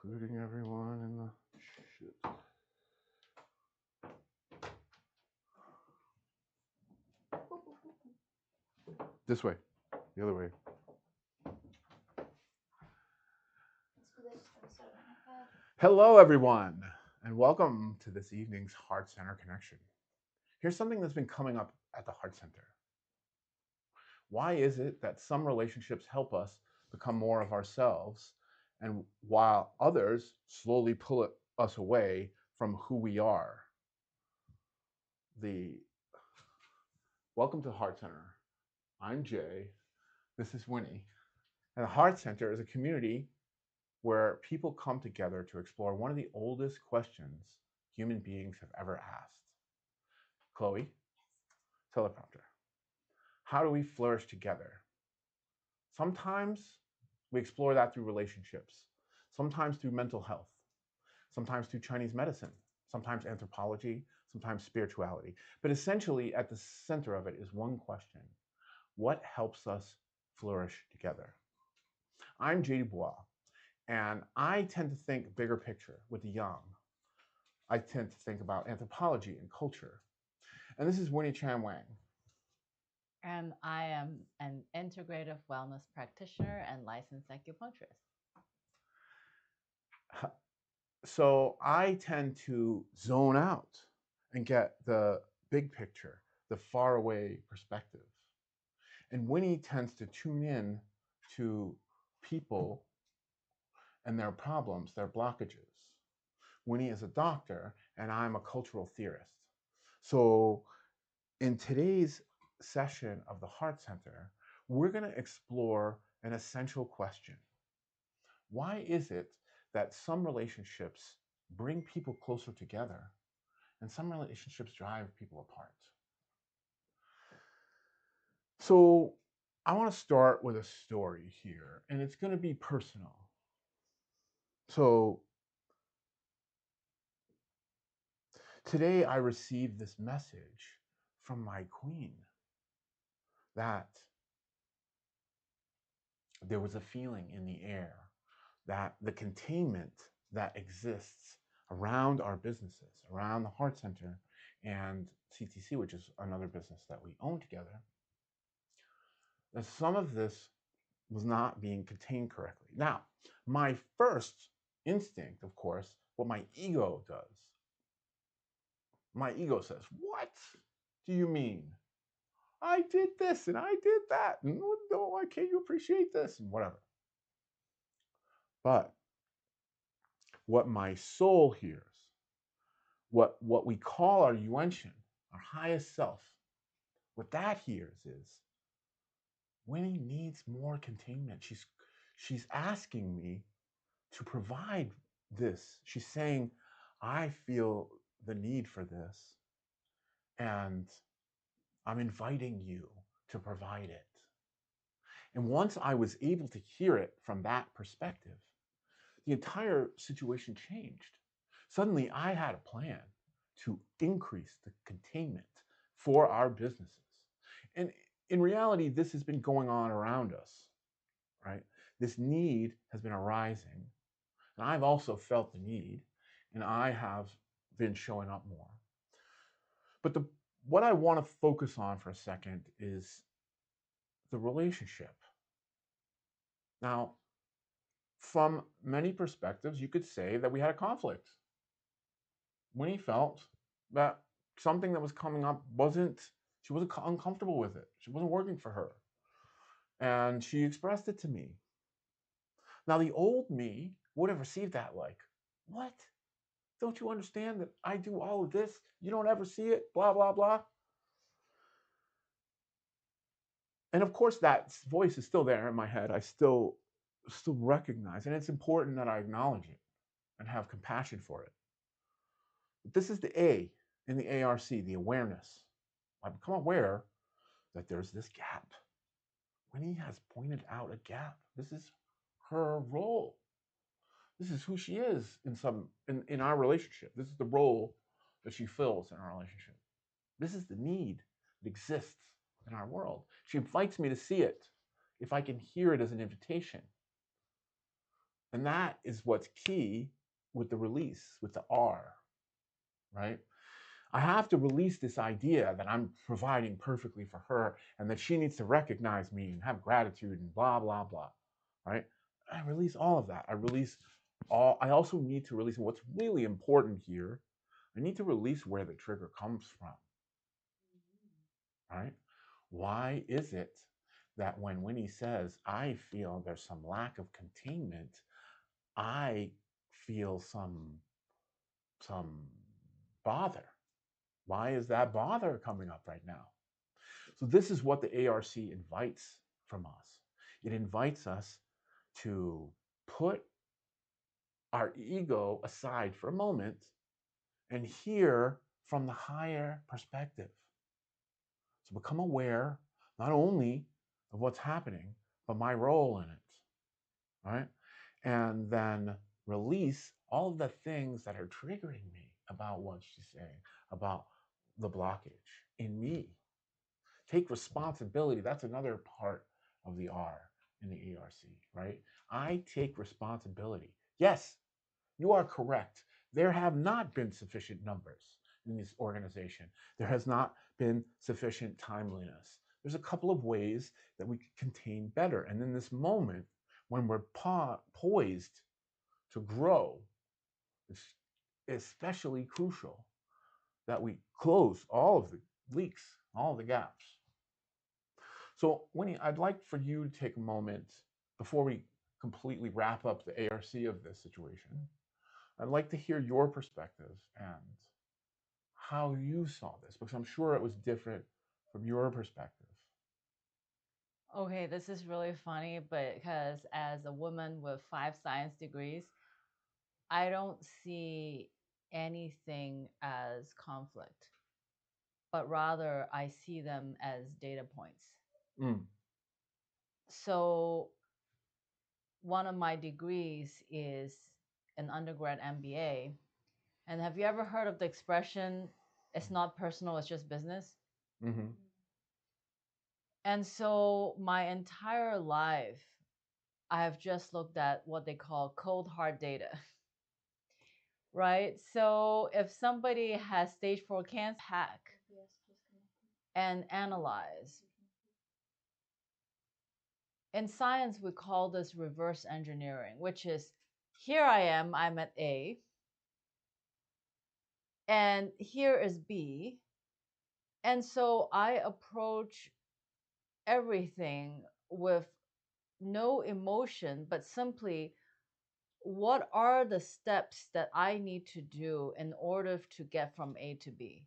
including everyone in the shit. This way, the other way. Hello, everyone, and welcome to this evening's Heart Center Connection. Here's something that's been coming up at the Heart Center. Why is it that some relationships help us become more of ourselves, and while others slowly pull us away from who we are? Welcome to Heart Center. I'm Jay. This is Winnie. And the Heart Center is a community where people come together to explore one of the oldest questions human beings have ever asked. Chloe, teleprompter. How do we flourish together? Sometimes we explore that through relationships, sometimes through mental health, sometimes through Chinese medicine, sometimes anthropology, sometimes spirituality. But essentially, at the center of it is one question: what helps us flourish together? I'm Jay Dubois, and I tend to think bigger picture with the young. I tend to think about anthropology and culture. And this is Winnie Wang. And I am an integrative wellness practitioner and licensed acupuncturist. So I tend to zone out and get the big picture, the faraway perspective. And Winnie tends to tune in to people and their problems, their blockages. Winnie is a doctor, and I'm a cultural theorist. So in today's session of the Heart Center, we're going to explore an essential question. Why is it that some relationships bring people closer together and some relationships drive people apart? So I want to start with a story here, and it's going to be personal. So today I received this message from my queen that there was a feeling in the air that the containment that exists around our businesses, around the Heart Center and CTC, which is another business that we own together, that some of this was not being contained correctly. Now, my first instinct, of course, what my ego does, my ego says, what do you mean? I did this and I did that. And no, why can't you appreciate this? And whatever. But what my soul hears, what we call our yuanshan, our highest self, what that hears is Winnie needs more containment. She's asking me to provide this. She's saying, I feel the need for this, and I'm inviting you to provide it. And once I was able to hear it from that perspective, the entire situation changed. Suddenly, I had a plan to increase the containment for our businesses. And in reality, this has been going on around us, right? This need has been arising. And I've also felt the need, and I have been showing up more. But what I want to focus on for a second is the relationship. Now, from many perspectives, you could say that we had a conflict. Winnie felt that something that was coming up she wasn't uncomfortable with it. She wasn't working for her. And she expressed it to me. Now, the old me would have received that like, what? Don't you understand that I do all of this? You don't ever see it, blah, blah, blah. And of course, that voice is still there in my head. I still recognize, and it's important that I acknowledge it and have compassion for it. But this is the A in the ARC, the awareness. I become aware that there's this gap. Winnie has pointed out a gap. This is her role. This is who she is in our relationship. This is the role that she fills in our relationship. This is the need that exists in our world. She invites me to see it if I can hear it as an invitation. And that is what's key with the release, with the R, right? I have to release this idea that I'm providing perfectly for her and that she needs to recognize me and have gratitude and blah, blah, blah, right? I release all of that. I also need to release what's really important here. I need to release where the trigger comes from, right? Why is it that when Winnie says, I feel there's some lack of containment, I feel some bother? Why is that bother coming up right now? So this is what the ARC invites from us. It invites us to put our ego aside for a moment and hear from the higher perspective. So become aware not only of what's happening, but my role in it, right? And then release all of the things that are triggering me about what she's saying, about the blockage in me. Take responsibility. That's another part of the R in the ARC, right? I take responsibility. Yes, you are correct. There have not been sufficient numbers in this organization. There has not been sufficient timeliness. There's a couple of ways that we could contain better. And in this moment, when we're poised to grow, it's especially crucial that we close all of the leaks, all of the gaps. So, Winnie, I'd like for you to take a moment before we completely wrap up the ARC of this situation. I'd like to hear your perspective and how you saw this, because I'm sure it was different from your perspective. Okay, this is really funny, but because as a woman with 5 science degrees, I don't see anything as conflict, but rather I see them as data points. Mm. So, one of my degrees is an undergrad MBA. And have you ever heard of the expression, it's not personal, it's just business? Mm-hmm. And so, my entire life, I have just looked at what they call cold hard data, right? So if somebody has stage 4 cancer, hack and analyze. In science, we call this reverse engineering, which is here I am, I'm at A, and here is B. And so I approach everything with no emotion, but simply what are the steps that I need to do in order to get from A to B?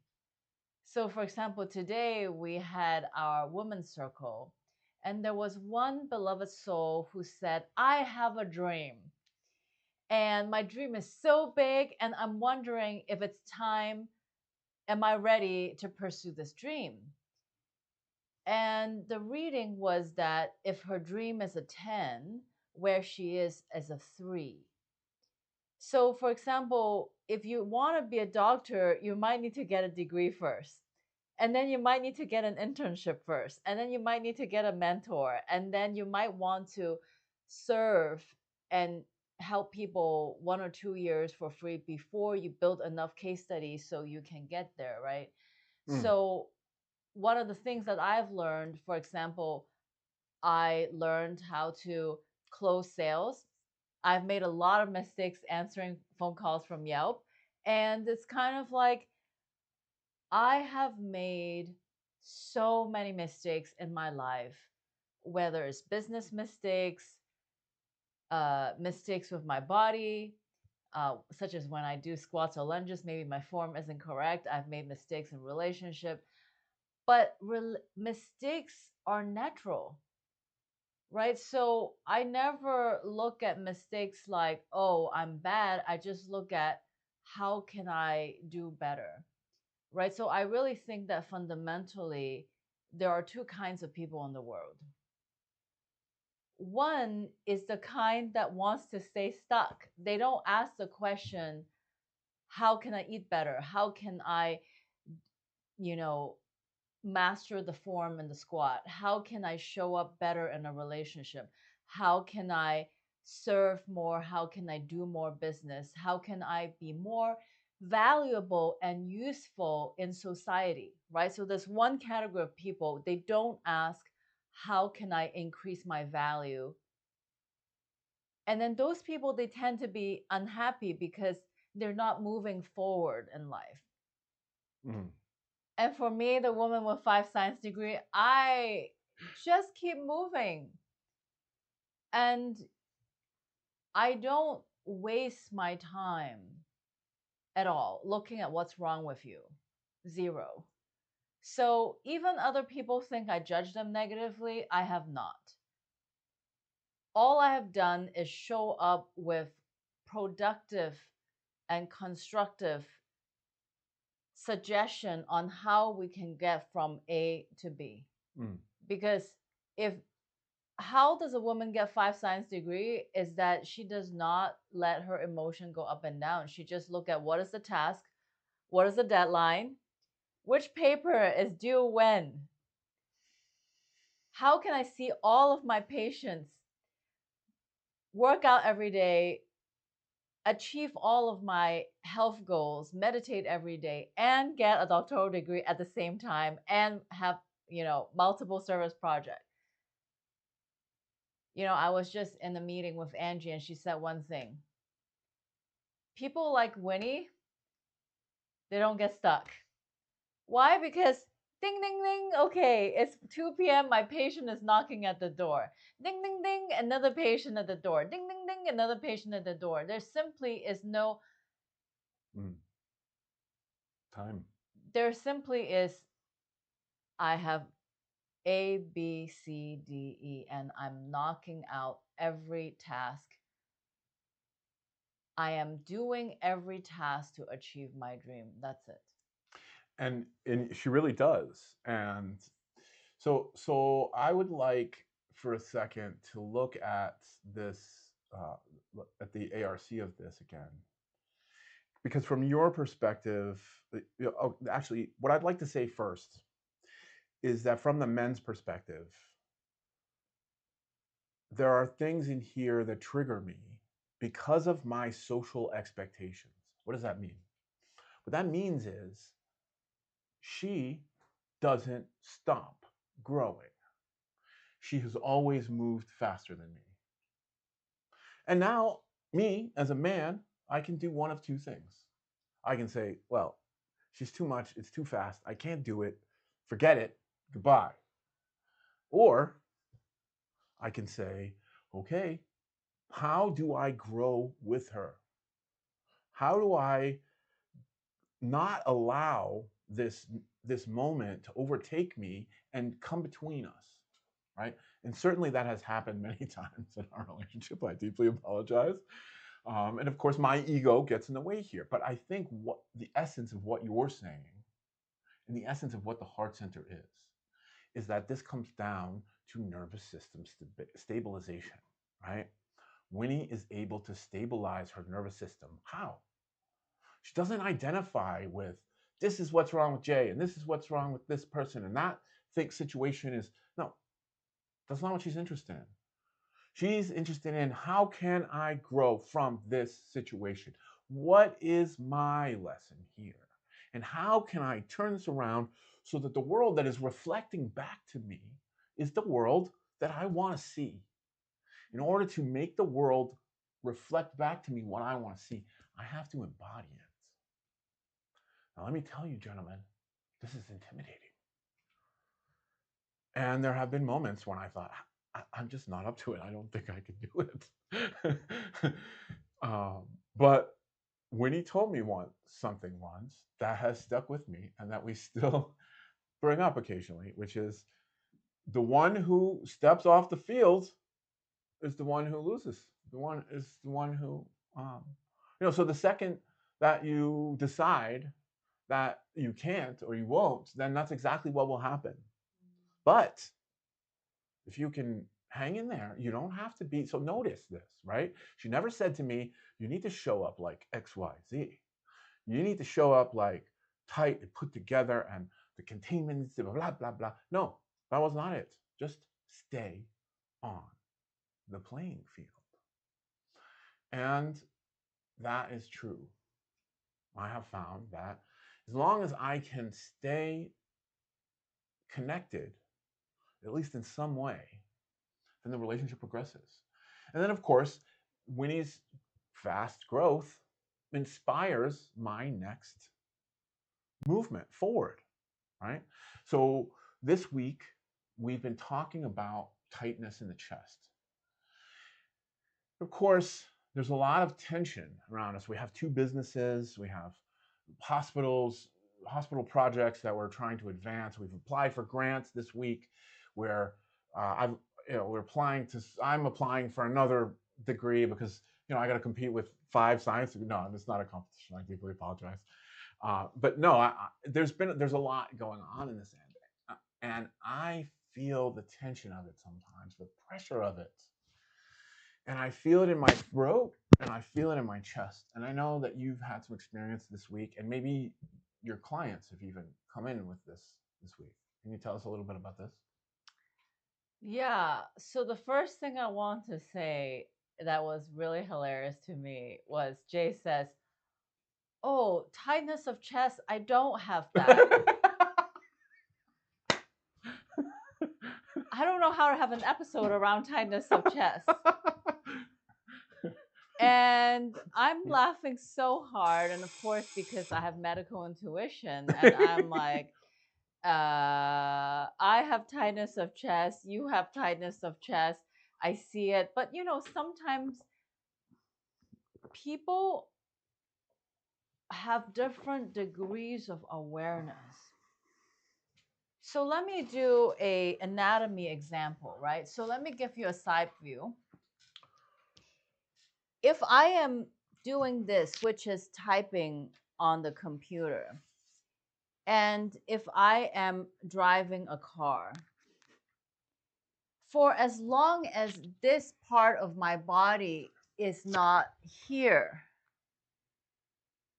So, for example, today we had our women's circle, and there was one beloved soul who said, I have a dream, and my dream is so big, and I'm wondering if it's time, am I ready to pursue this dream? And the reading was that if her dream is a 10, where she is as a 3. So, for example, if you want to be a doctor, you might need to get a degree first. And then you might need to get an internship first. And then you might need to get a mentor. And then you might want to serve and help people 1 or 2 years for free before you build enough case studies so you can get there, right? Mm. So, one of the things that I've learned, for example, I learned how to close sales. I've made a lot of mistakes answering phone calls from Yelp. And it's kind of like I have made so many mistakes in my life, whether it's business mistakes, mistakes with my body, such as when I do squats or lunges, maybe my form isn't correct. I've made mistakes in relationship, but mistakes are natural, right? So I never look at mistakes like, oh, I'm bad. I just look at how can I do better, right? So I really think that fundamentally, there are 2 kinds of people in the world. One is the kind that wants to stay stuck. They don't ask the question, how can I eat better? How can I, you know, master the form and the squat? How can I show up better in a relationship? How can I serve more? How can I do more business? How can I be more valuable and useful in society, right? So there's one category of people, they don't ask, how can I increase my value? And then those people, they tend to be unhappy because they're not moving forward in life. Mm. And for me, the woman with 5 science degree, I just keep moving. And I don't waste my time at all looking at what's wrong with you. Zero. So even other people think I judge them negatively, I have not. All I have done is show up with productive and constructive suggestion on how we can get from A to B. Mm. Because if how does a woman get 5 science degree is that she does not let her emotion go up and down. She just look at what is the task, what is the deadline, which paper is due when, how can I see all of my patients work out every day, achieve all of my health goals, meditate every day, and get a doctoral degree at the same time and have, multiple service projects. I was just in a meeting with Angie and she said one thing. People like Winnie, they don't get stuck. Why? Because ding, ding, ding. Okay, it's 2 p.m. My patient is knocking at the door. Ding, ding, ding. Another patient at the door. Ding, ding, ding. Another patient at the door. There simply is no. Mm. Time. There simply is. I have A, B, C, D, E, and I'm knocking out every task. I am doing every task to achieve my dream. That's it. And she really does. And so I would like for a second to look at this, at the ARC of this again, because from your perspective, actually, what I'd like to say first is that from the men's perspective, there are things in here that trigger me because of my social expectations. What does that mean? What that means is she doesn't stop growing. She has always moved faster than me. And now, me as a man, I can do one of two things. I can say, well, she's too much, it's too fast, I can't do it, forget it, goodbye. Or I can say, okay, how do I grow with her? How do I not allow this moment to overtake me and come between us, right? And certainly that has happened many times in our relationship. I deeply apologize. And of course, my ego gets in the way here. But I think what the essence of what you're saying and the essence of what the heart center is that this comes down to nervous system stabilization, right? Winnie is able to stabilize her nervous system. How? She doesn't identify with this is what's wrong with Jay and this is what's wrong with this person and that situation is no, that's not what she's interested in. She's interested in how can I grow from this situation? What is my lesson here? And how can I turn this around so that the world that is reflecting back to me is the world that I want to see? In order to make the world reflect back to me what I want to see, I have to embody it. Now, let me tell you, gentlemen, this is intimidating. And there have been moments when I thought, I'm just not up to it. I don't think I can do it. But Winnie told me something once that has stuck with me and that we still bring up occasionally, which is the one who steps off the field is the one who loses. The one is the one who, so the second that you decide that you can't or you won't, then that's exactly what will happen. But if you can hang in there, you don't have to be. So notice this, right? She never said to me, you need to show up like XYZ. You need to show up like tight and put together and the containment needs to blah, blah, blah. No, that was not it. Just stay on the playing field. And that is true. I have found that as long as I can stay connected, at least in some way, then the relationship progresses. And then, of course, Winnie's fast growth inspires my next movement forward, right? So this week, we've been talking about tightness in the chest. Of course, there's a lot of tension around us. We have two businesses, we have hospitals, hospital projects that we're trying to advance. We've applied for grants this week where I've, we're applying to, I'm applying for another degree because, I got to compete with 5 science. No, it's not a competition. I deeply apologize. But no, there's a lot going on in this end. And I feel the tension of it sometimes, the pressure of it, and I feel it in my throat and I feel it in my chest. And I know that you've had some experience this week, and maybe your clients have even come in with this week. Can you tell us a little bit about this? Yeah. So the first thing I want to say that was really hilarious to me was Jay says, "Oh, tightness of chest, I don't have that." I don't know how to have an episode around tightness of chest. And I'm laughing so hard. And of course, because I have medical intuition, and I'm like, I have tightness of chest, you have tightness of chest. I see it. But sometimes people have different degrees of awareness. So let me do a anatomy example, right? So let me give you a side view. If I am doing this, which is typing on the computer, and if I am driving a car, for as long as this part of my body is not here,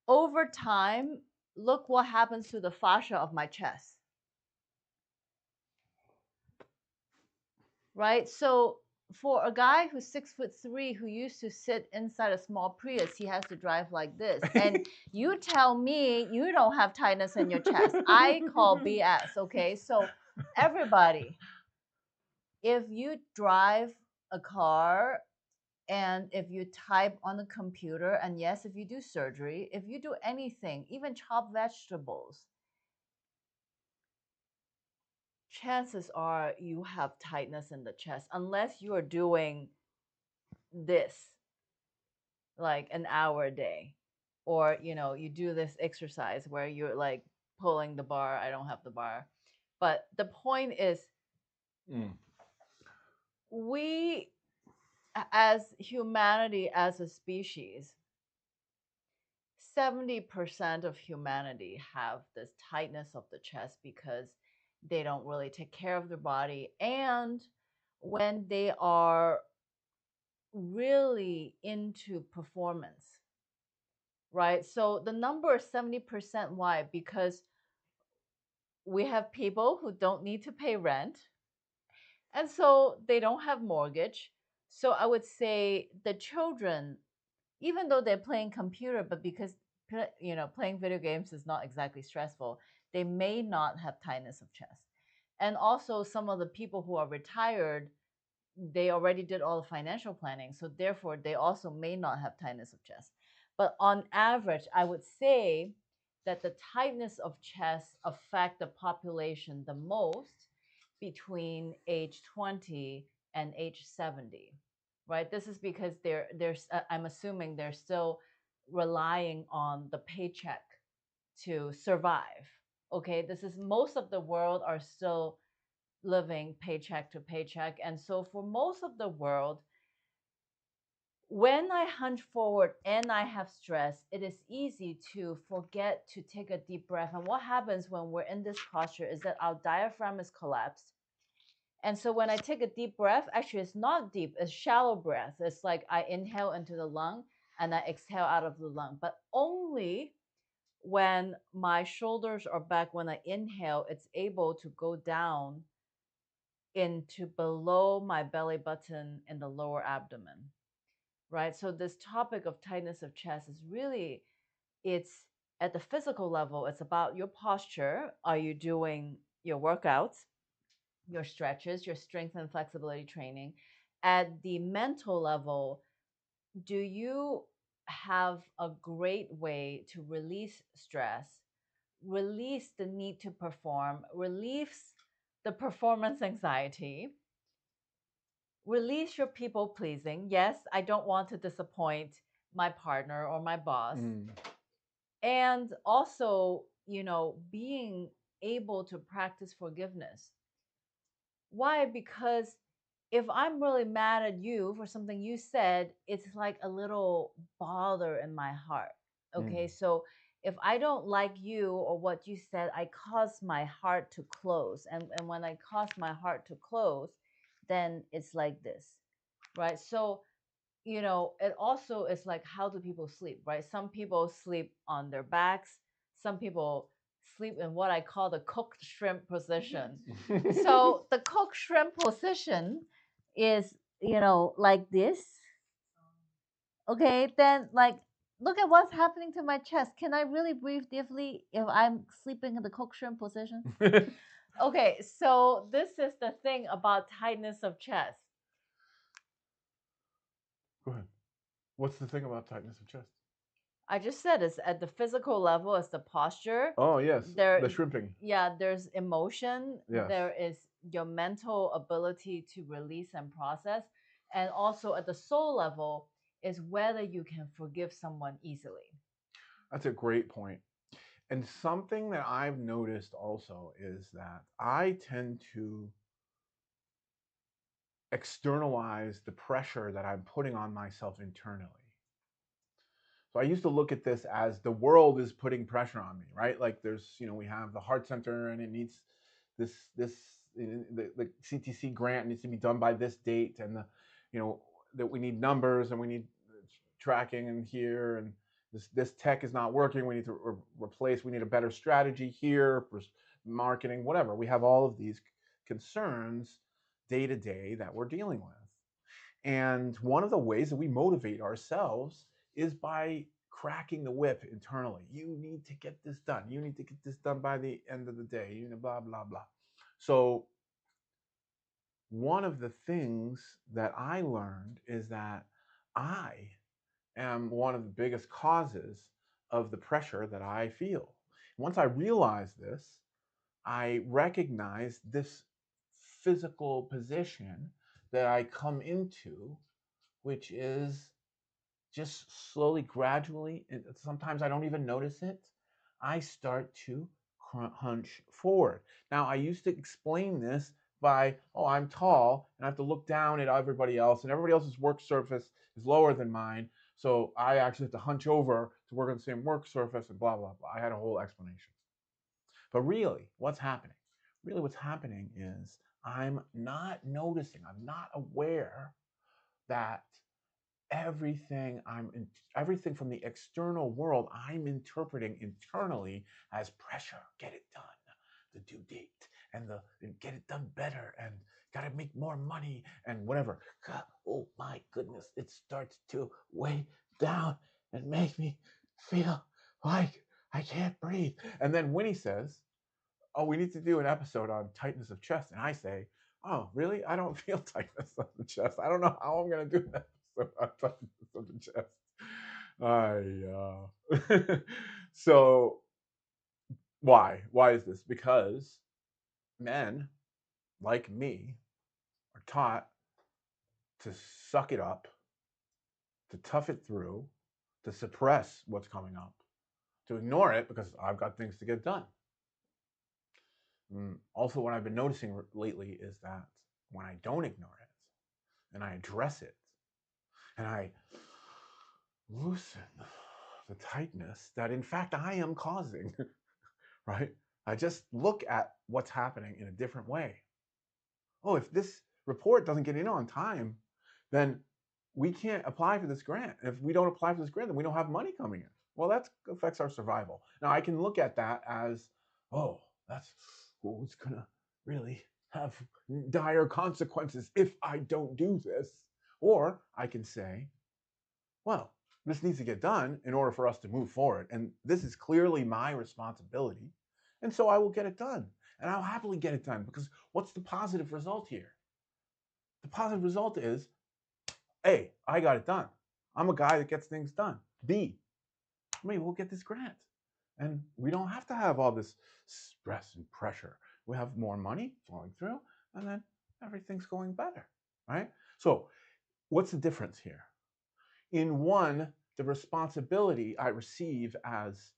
over time, look what happens to the fascia of my chest, right? So for a guy who's 6'3" who used to sit inside a small Prius, he has to drive like this. And you tell me you don't have tightness in your chest. I call BS, okay? So everybody, if you drive a car and if you type on the computer, and yes, if you do surgery, if you do anything, even chop vegetables, chances are you have tightness in the chest unless you are doing this like an hour a day, or you do this exercise where you're like pulling the bar. I don't have the bar, but the point is, we as humanity, as a species, 70% of humanity have this tightness of the chest because they don't really take care of their body, and when they are really into performance, right? So the number is 70%. Why? Because we have people who don't need to pay rent, and so they don't have mortgage. So I would say the children, even though they're playing computer, but because playing video games is not exactly stressful, they may not have tightness of chest. And also some of the people who are retired, they already did all the financial planning, so therefore they also may not have tightness of chest. But on average, I would say that the tightness of chest affect the population the most between age 20 and age 70, right? This is because I'm assuming they're still relying on the paycheck to survive. Okay, this is, most of the world are still living paycheck to paycheck. And so for most of the world, when I hunch forward and I have stress, it is easy to forget to take a deep breath. And what happens when we're in this posture is that our diaphragm is collapsed. And so when I take a deep breath, actually it's not deep, it's shallow breath. It's like I inhale into the lung and I exhale out of the lung. But only when my shoulders are back, when I inhale, it's able to go down into below my belly button in the lower abdomen, right? So this topic of tightness of chest is really, it's at the physical level, it's about your posture. Are you doing your workouts, your stretches, your strength and flexibility training? At the mental level, do you have a great way to release stress, release the need to perform, release the performance anxiety, release your people pleasing? Yes, I don't want to disappoint my partner or my boss. And also, being able to practice forgiveness. Why? Because if I'm really mad at you for something you said, it's like a little bother in my heart. Okay. So if I don't like you or what you said, I cause my heart to close. And when I cause my heart to close, then it's like this, right? So, it also is like, how do people sleep, right? Some people sleep on their backs. Some people sleep in what I call the cooked shrimp position. So the cooked shrimp position is, like this. Okay, then like look at what's happening to my chest. Can I really breathe deeply if I'm sleeping in the cooked shrimp position? Okay, so this is the thing about tightness of chest. Go ahead. What's the thing about tightness of chest? I just said it's at the physical level, it's the posture. Oh, yes. There, The shrimping. yeah, there's emotion. Yes. There is your mental ability to release and process. And also at the soul level is whether you can forgive someone easily. That's a great point. And something that I've noticed also is that I tend to externalize the pressure that I'm putting on myself internally. So I used to look at this as the world is putting pressure on me, right? Like there's, we have the heart center and it needs this the CTC grant needs to be done by this date, and you know, that we need numbers and we need tracking in here, and this tech is not working. We need to replace. We need a better strategy here for marketing, whatever. We have all of these concerns day to day that we're dealing with. And one of the ways that we motivate ourselves is by cracking the whip internally. You need to get this done. You need to get this done by the end of the day. Blah blah blah. So one of the things that I learned is that I am one of the biggest causes of the pressure that I feel. Once I realized this, I recognized this physical position that I come into, which is just slowly, gradually, and sometimes I don't even notice it, I start to hunch forward. Now, I used to explain this by, oh, I'm tall and I have to look down at everybody else, and everybody else's work surface is lower than mine. So I actually have to hunch over to work on the same work surface and blah, blah, blah. I had a whole explanation. But really, what's happening? Really, what's happening is I'm not noticing, I'm not aware that everything from the external world I'm interpreting internally as pressure. Get it done, the due date, and the get it done better, and gotta make more money and whatever. God, oh my goodness, it starts to weigh down and make me feel like I can't breathe. And then Winnie says, oh, we need to do an episode on tightness of chest. And I say, oh, really? I don't feel tightness of the chest. I don't know how I'm going to do an episode on tightness of the chest. So why? Why is this? Because men like me are taught to suck it up, to tough it through, to suppress what's coming up, to ignore it because I've got things to get done. Also, what I've been noticing lately is that when I don't ignore it and I address it and I loosen the tightness that in fact I am causing, right? I just look at what's happening in a different way. Oh, if this report doesn't get in on time, then we can't apply for this grant. If we don't apply for this grant, then we don't have money coming in. Well, that affects our survival. Now, I can look at that as, oh, that's what's going to really have dire consequences if I don't do this. Or I can say, well, this needs to get done in order for us to move forward. And this is clearly my responsibility. And so I will get it done. And I'll happily get it done because what's the positive result here? The positive result is A, I got it done. I'm a guy that gets things done. B, maybe we'll get this grant. And we don't have to have all this stress and pressure. We have more money flowing through, and then everything's going better, right? So, what's the difference here? In one, the responsibility I receive as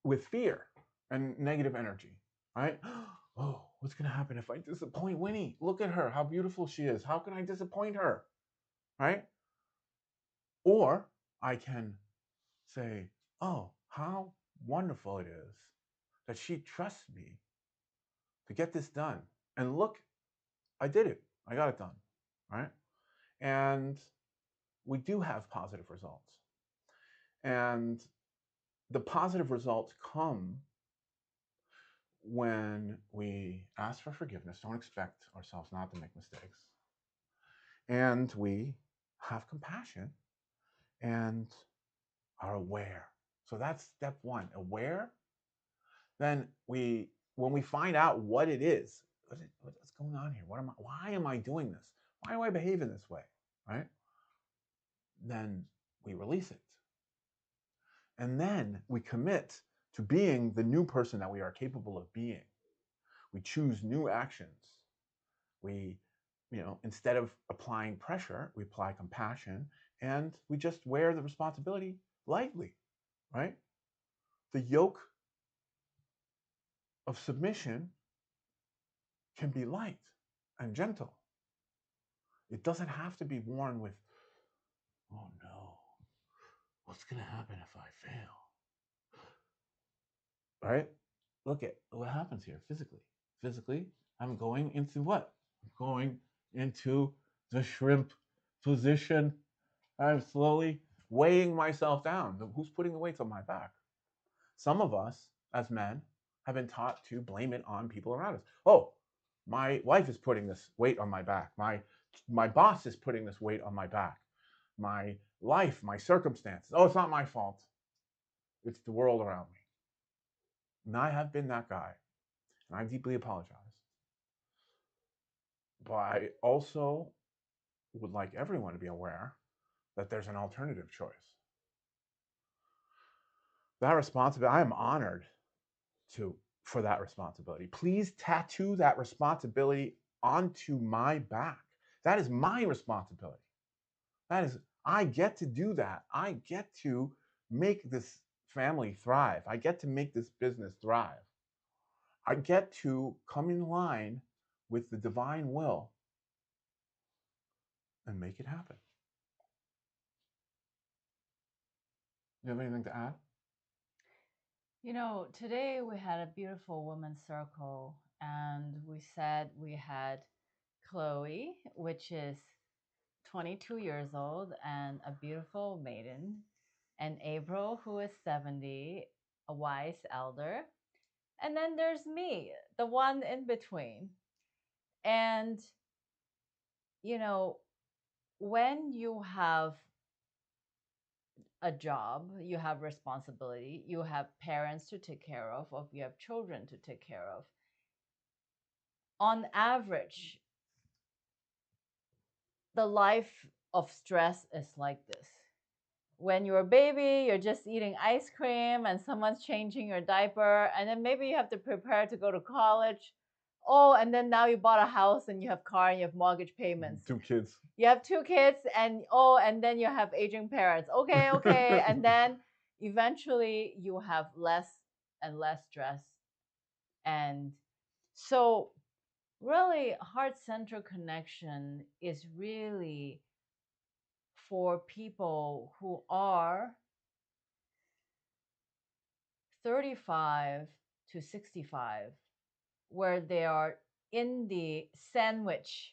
with fear and negative energy, right? Oh, what's going to happen if I disappoint Winnie? Look at her, how beautiful she is. How can I disappoint her, right? Or I can say, oh, how wonderful it is that she trusts me to get this done. And look, I did it. I got it done, right? And we do have positive results. And the positive results come when we ask for forgiveness, don't expect ourselves not to make mistakes, and we have compassion and are aware. So that's step one, aware. Then when we find out what it is, what's going on here? Why am I doing this? Why do I behave in this way? Right? Then we release it. And then we commit to being the new person that we are capable of being. We choose new actions. We, instead of applying pressure, we apply compassion and we just wear the responsibility lightly, right? The yoke of submission can be light and gentle. It doesn't have to be worn with, oh no, what's going to happen if I fail? Right? Look at what happens here physically. Physically, I'm going into what? I'm going into the shrimp position. I'm slowly weighing myself down. Who's putting the weights on my back? Some of us, as men, have been taught to blame it on people around us. Oh, my wife is putting this weight on my back. My boss is putting this weight on my back. My life, my circumstances. Oh, it's not my fault. It's the world around me. And I have been that guy. And I deeply apologize. But I also would like everyone to be aware that there's an alternative choice. That responsibility, I am honored to for that responsibility. Please tattoo that responsibility onto my back. That is my responsibility. That is, I get to do that. I get to make this family thrive. I get to make this business thrive. I get to come in line with the divine will and make it happen. You have anything to add? Today we had a beautiful women's circle, and we said we had Chloe, which is 22 years old and a beautiful maiden, and April, who is 70, a wise elder. And then there's me, the one in between. And, you know, when you have a job, you have responsibility, you have parents to take care of, or you have children to take care of. On average, the life of stress is like this. When you're a baby, you're just eating ice cream and someone's changing your diaper, and then maybe you have to prepare to go to college. Oh, and then now you bought a house and you have car and you have mortgage payments. 2 kids. You have 2 kids and then you have aging parents. Okay, okay. And then eventually you have less and less stress. And so really heart-centered connection is really for people who are 35 to 65, where they are in the sandwich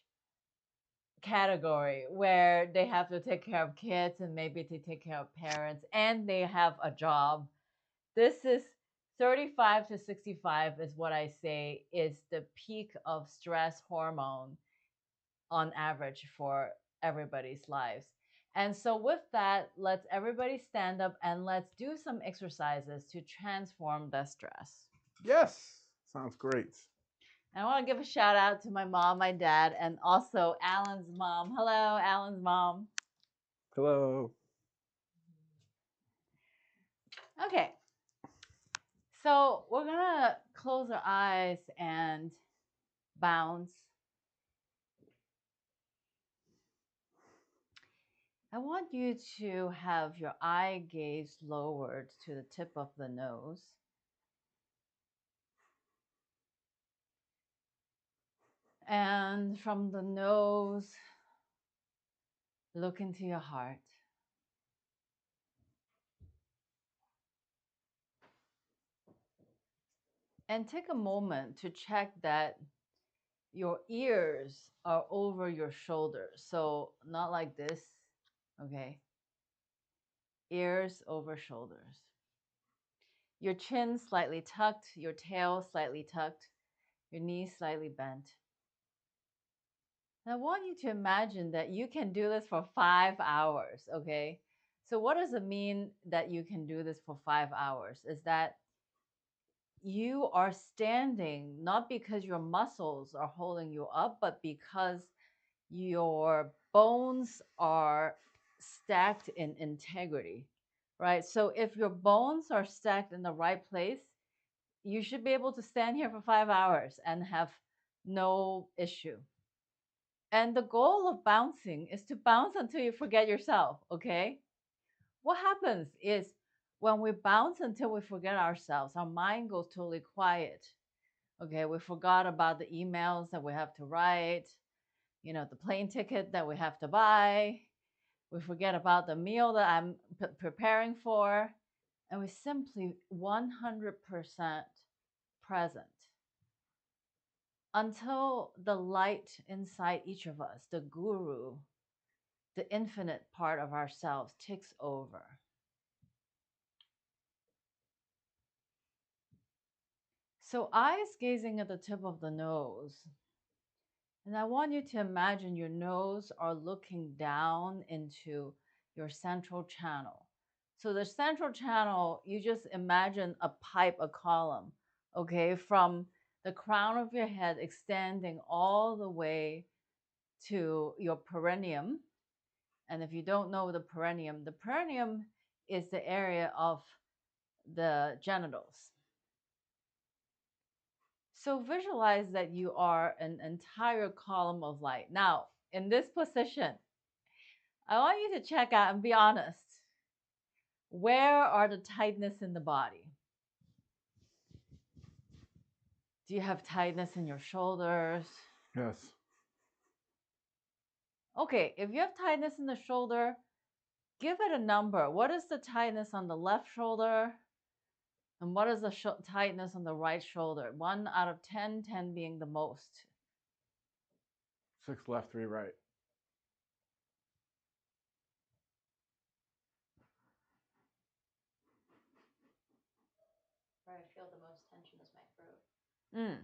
category, where they have to take care of kids and maybe to take care of parents and they have a job. This is 35 to 65 is what I say is the peak of stress hormone on average for everybody's lives. And so, with that, let's everybody stand up and let's do some exercises to transform the stress. Yes. Sounds great. And I want to give a shout out to my mom, my dad, and also Alan's mom. Hello, Alan's mom. Hello. Okay, so we're gonna close our eyes and bounce. I want you to have your eye gaze lowered to the tip of the nose. And from the nose, look into your heart. And take a moment to check that your ears are over your shoulders. So, not like this, okay? Ears over shoulders. Your chin slightly tucked, your tail slightly tucked, your knees slightly bent. I want you to imagine that you can do this for 5 hours, okay? So, what does it mean that you can do this for 5 hours? Is that you are standing not because your muscles are holding you up, but because your bones are stacked in integrity, right? So, if your bones are stacked in the right place, you should be able to stand here for 5 hours and have no issue. And the goal of bouncing is to bounce until you forget yourself, okay? What happens is when we bounce until we forget ourselves, our mind goes totally quiet. Okay, we forgot about the emails that we have to write, the plane ticket that we have to buy. We forget about the meal that I'm preparing for. And we simply 100% present until the light inside each of us, the guru, the infinite part of ourselves, takes over. So, eyes gazing at the tip of the nose. And I want you to imagine your nose are looking down into your central channel. So, the central channel, you just imagine a pipe, a column, okay, from the crown of your head extending all the way to your perineum. And if you don't know the perineum is the area of the genitals. So visualize that you are an entire column of light. Now, in this position, I want you to check out and be honest. Where are the tightness in the body? Do you have tightness in your shoulders? Yes. Okay, if you have tightness in the shoulder, give it a number. What is the tightness on the left shoulder? And what is the tightness on the right shoulder? 1 out of 10, 10 being the most. 6 left, 3 right. Where I feel the most tension is my throat. Mm.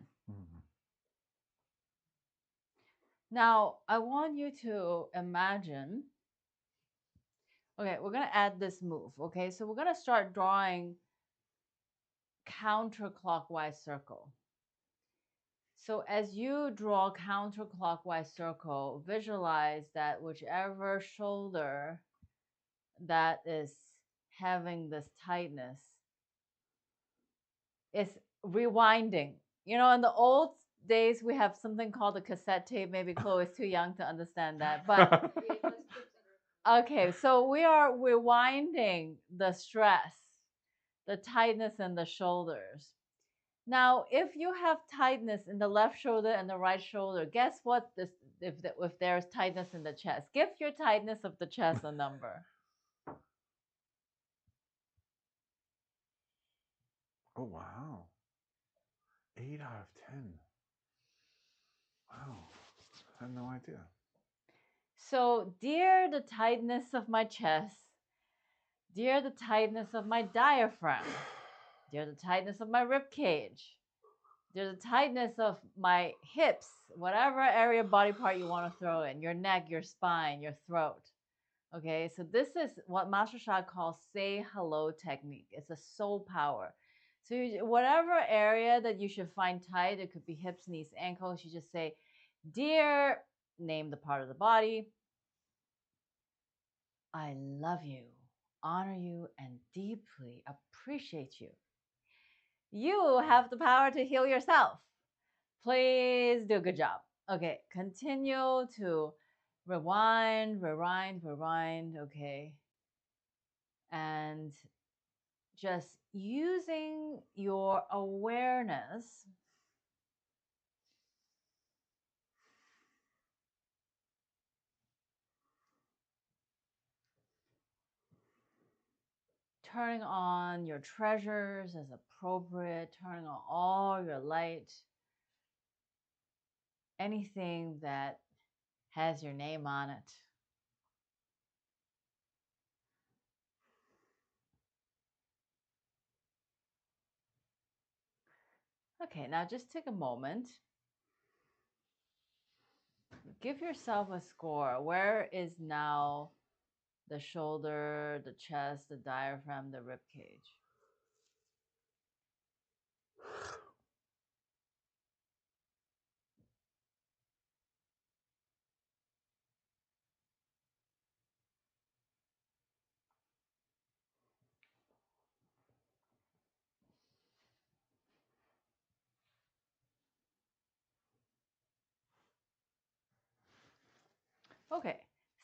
Now, I want you to imagine. Okay, we're going to add this move. Okay, so we're going to start drawing counterclockwise circle. So as you draw counterclockwise circle, visualize that whichever shoulder that is having this tightness is rewinding. In the old days, we have something called a cassette tape. Maybe Chloe's too young to understand that. But okay, so we are rewinding the stress, the tightness in the shoulders. Now, if you have tightness in the left shoulder and the right shoulder, guess what? If there's tightness in the chest, give your tightness of the chest a number. Oh, wow. 8 out of 10. Wow. I had no idea. So, dear the tightness of my chest, dear the tightness of my diaphragm, dear the tightness of my rib cage, dear the tightness of my hips, whatever area body part you want to throw in, your neck, your spine, your throat. Okay, so this is what Master Sha calls say hello technique. It's a soul power. So whatever area that you should find tight, it could be hips, knees, ankles. You just say, "Dear," name the part of the body. "I love you, honor you, and deeply appreciate you. You have the power to heal yourself. Please do a good job." Okay, continue to rewind, rewind, rewind. Okay, and just using your awareness turning on your treasures as appropriate, turning on all your light, anything that has your name on it. Okay, now just take a moment. Give yourself a score. Where is now the shoulder, the chest, the diaphragm, the rib cage? Okay,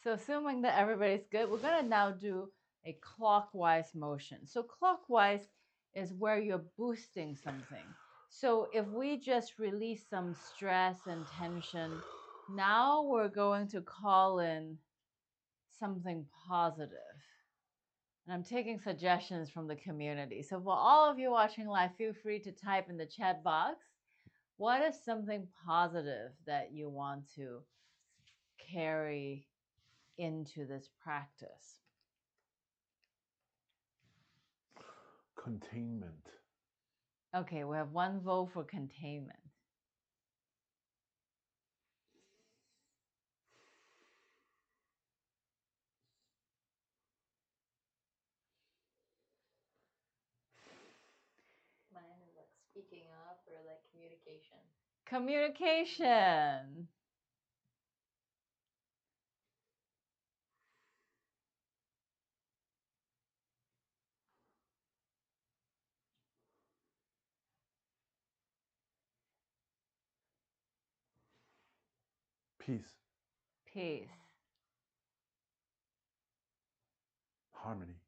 so assuming that everybody's good, we're gonna now do a clockwise motion. So clockwise is where you're boosting something. So if we just release some stress and tension, now we're going to call in something positive. And I'm taking suggestions from the community. So for all of you watching live, feel free to type in the chat box, what is something positive that you want to carry into this practice? Containment. Okay, we have one vote for containment. Mine is like speaking up or like communication. Communication. Peace. Peace. Harmony.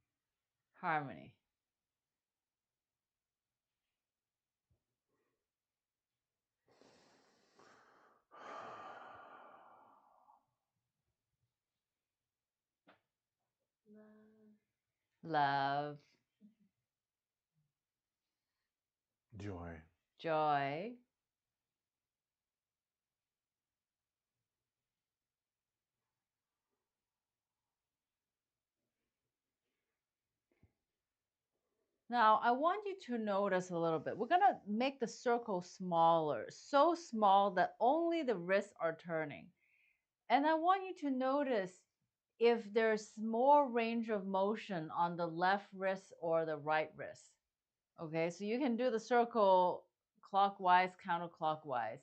Harmony. Love. Love. Joy. Joy. Now, I want you to notice a little bit. We're going to make the circle smaller, so small that only the wrists are turning. And I want you to notice if there's more range of motion on the left wrist or the right wrist. Okay, so you can do the circle clockwise, counterclockwise.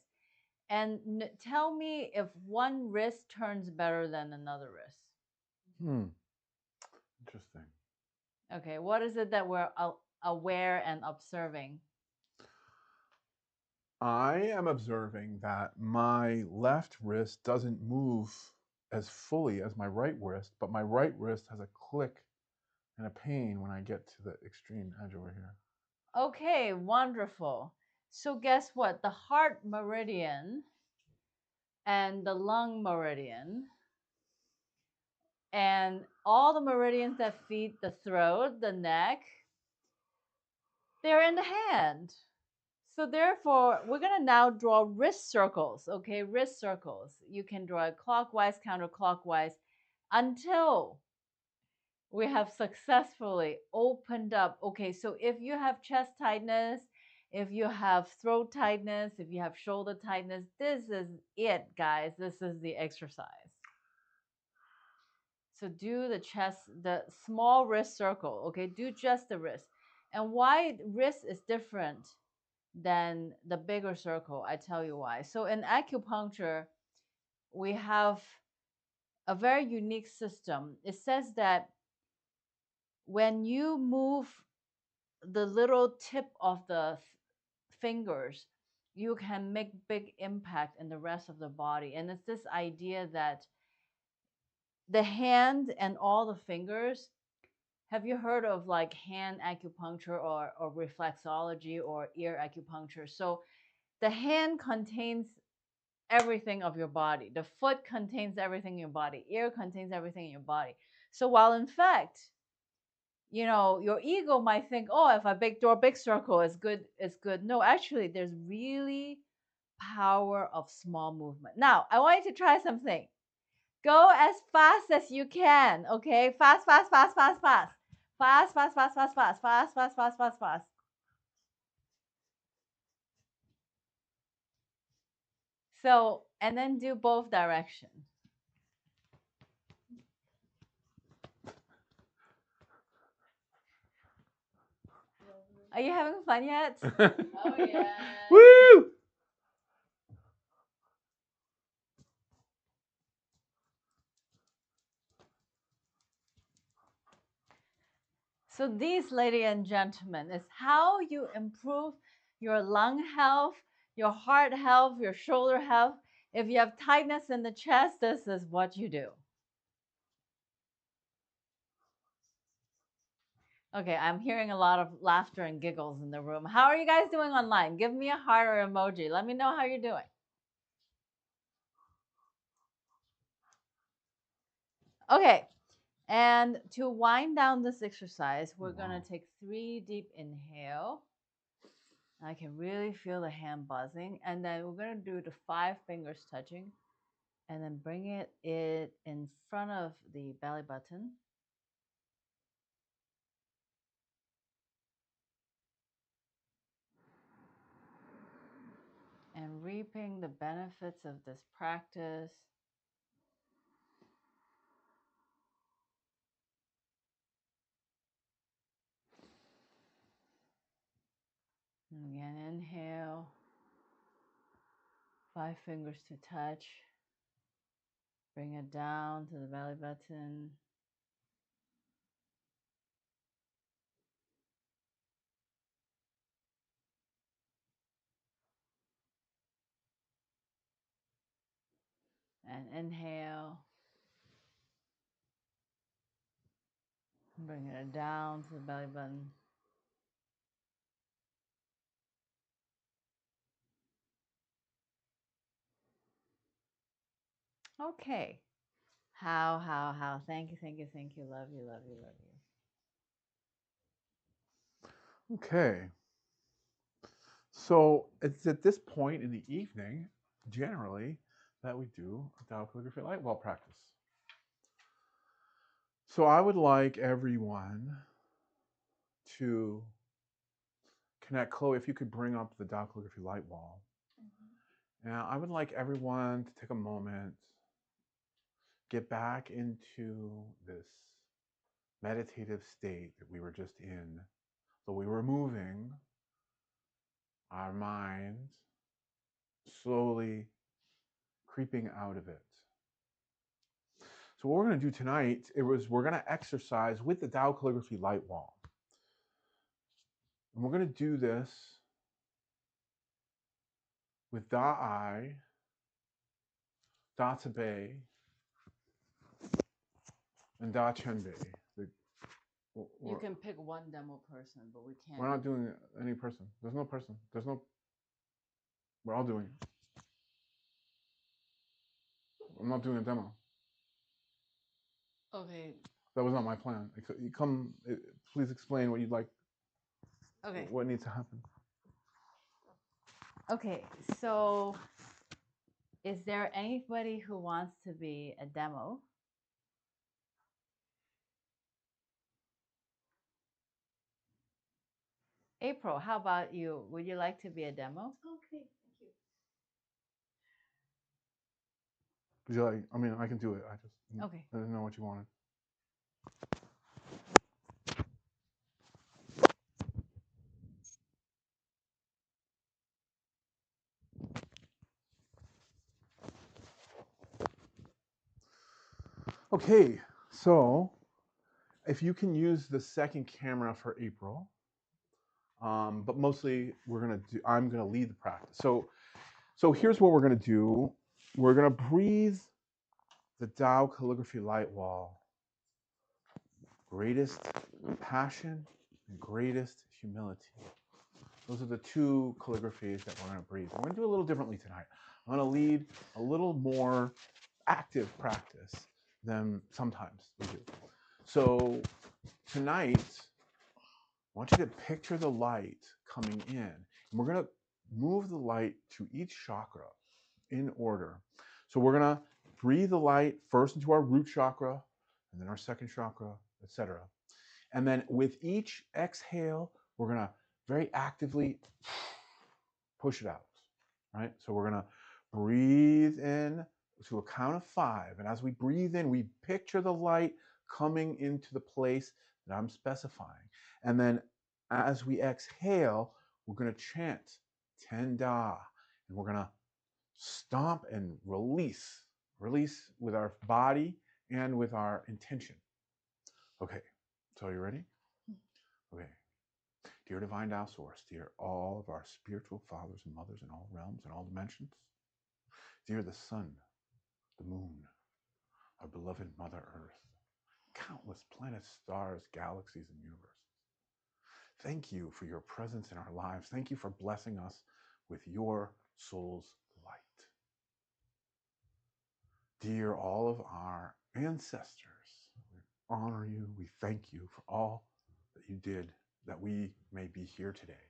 And tell me if one wrist turns better than another wrist. Interesting. Okay, what is it that we're aware and observing? I am observing that my left wrist doesn't move as fully as my right wrist, but my right wrist has a click and a pain when I get to the extreme edge over here. Okay, wonderful. So guess what? The heart meridian and the lung meridian and all the meridians that feed the throat, the neck, they're in the hand. So therefore, we're going to now draw wrist circles, okay? Wrist circles. You can draw it clockwise, counterclockwise until we have successfully opened up. Okay, so if you have chest tightness, if you have throat tightness, if you have shoulder tightness, this is it, guys. This is the exercise. So do the chest, the small wrist circle, okay? Do just the wrist. And why wrist is different than the bigger circle, I tell you why. So in acupuncture, we have a very unique system. It says that when you move the little tip of the fingers, you can make big impact in the rest of the body. And it's this idea that the hand and all the fingers, have you heard of like hand acupuncture or reflexology or ear acupuncture? So the hand contains everything of your body. The foot contains everything in your body. Ear contains everything in your body. So while in fact, your ego might think, oh, if I big door, big circle is good, it's good. No, actually, there's really power of small movement. Now, I want you to try something. Go as fast as you can, okay? Fast, fast, fast, fast, fast. Fast, fast, fast, fast, fast, fast, fast, fast, fast, fast. So, and then do both directions. Are you having fun yet? Oh yeah. Woo! So these, ladies and gentlemen, is how you improve your lung health, your heart health, your shoulder health. If you have tightness in the chest, this is what you do. Okay, I'm hearing a lot of laughter and giggles in the room. How are you guys doing online? Give me a heart or emoji. Let me know how you're doing. Okay, and to wind down this exercise, we're going to take 3 deep inhale. I can really feel the hand buzzing. And then we're going to do the 5 fingers touching. And then bring it in front of the belly button. And reaping the benefits of this practice. And again, inhale. 5 fingers to touch. Bring it down to the belly button. And inhale. Bring it down to the belly button. Okay. How? Thank you, thank you, thank you. Love you, love you, love you. Okay. So it's at this point in the evening, generally, that we do a Tao calligraphy light well practice. So I would like everyone to connect. Chloe, if you could bring up the Tao calligraphy light wall. Now, I would like everyone to take a moment, get back into this meditative state that we were just in. So we were moving our minds, slowly creeping out of it. So what we're going to do tonight we're going to exercise with the Tao calligraphy light wall. And we're going to do this with Da I, Da Bei, and Da Bei. You can pick one demo person, but we can't. We're not doing any person. There's no person. We're all doing it. I'm not doing a demo. Okay. That was not my plan. Please explain what you'd like. Okay. What needs to happen? Okay, so is there anybody who wants to be a demo? April, how about you? Would you like to be a demo? Okay, thank you. Would you like? I mean, I can do it. I just Okay. I didn't know what you wanted. Okay, so if you can use the second camera for April, but mostly I'm gonna lead the practice. So here's what we're gonna do. We're gonna breathe the Tao calligraphy light wall, greatest passion and greatest humility. Those are the two calligraphies that we're gonna breathe. We're gonna do a little differently tonight. I'm gonna lead a little more active practice than sometimes we do. So tonight, I want you to picture the light coming in. And we're going to move the light to each chakra in order. So we're going to breathe the light first into our root chakra, and then our second chakra, etc. And then with each exhale, we're going to very actively push it out, right? So we're going to breathe in to a count of 5. And as we breathe in, we picture the light coming into the place that I'm specifying. And then as we exhale, we're going to chant 10 Da. And we're going to stomp and release with our body and with our intention. Okay, so you ready? Okay. Dear Divine Tao Source, dear all of our spiritual fathers and mothers in all realms and all dimensions, dear the sun, the moon, our beloved Mother Earth, countless planets, stars, galaxies, and universes. Thank you for your presence in our lives. Thank you for blessing us with your soul's light. Dear all of our ancestors, we honor you. We thank you for all that you did that we may be here today.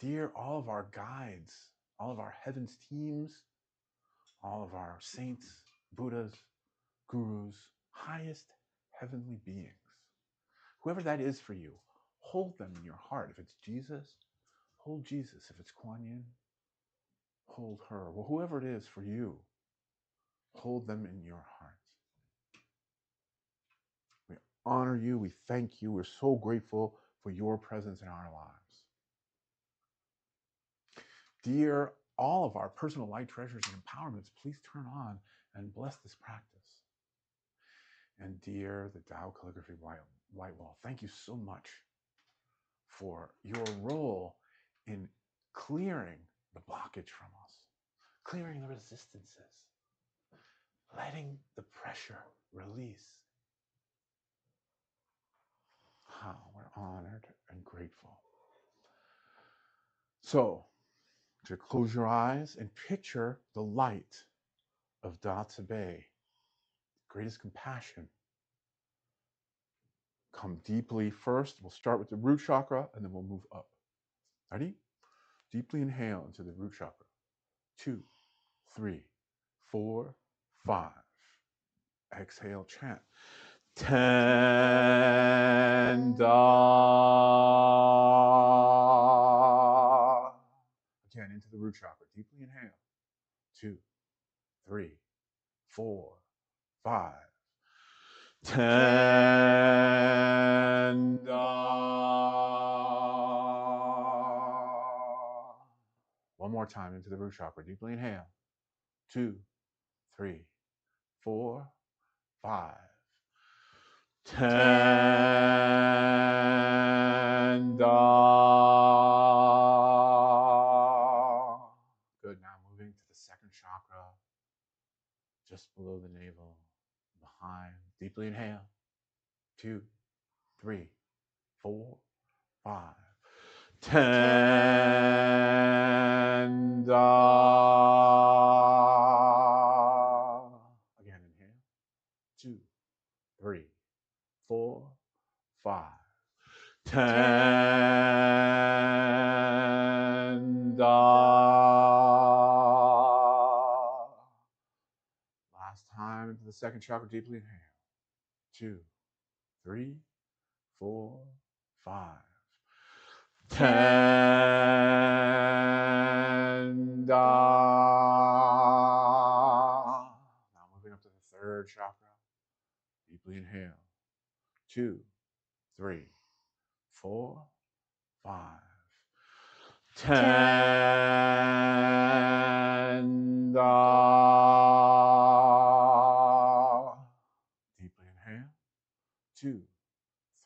Dear all of our guides, all of our heavens teams, all of our saints, Buddhas, gurus, highest heavenly beings, whoever that is for you, hold them in your heart. If it's Jesus, hold Jesus. If it's Kuan Yin, hold her. Well, whoever it is for you, hold them in your heart. We honor you. We thank you. We're so grateful for your presence in our lives. Dear all of our personal light treasures and empowerments, please turn on and bless this practice. And dear the Tao Calligraphy Light Wall, thank you so much for your role in clearing the blockage from us, clearing the resistances, letting the pressure release. How we're honored and grateful. So, to close your eyes and picture the light of Da Bei, greatest compassion. Come deeply first. We'll start with the root chakra and then we'll move up. Ready? Deeply inhale into the root chakra. 2, 3, 4, 5. Exhale, chant. Ten Da. Again, into the root chakra. Deeply inhale. 2, 3, 4, 5. Ten Da. One more time into the root chakra. Deeply inhale. 2, 3, 4, 5. Ten Da. Good. Now moving to the second chakra, just below the navel, behind. Deeply inhale. 2, 3, 4, 5. Ten Da. Again, inhale. 2, 3, 4, 5. Ten Da. Last time into the second chakra, deeply inhale. 2, 3, 4, 5. Ten Da. Now moving up to the third chakra. Deeply inhale. 2, 3, 4, 5, 10. Deeply inhale. 2,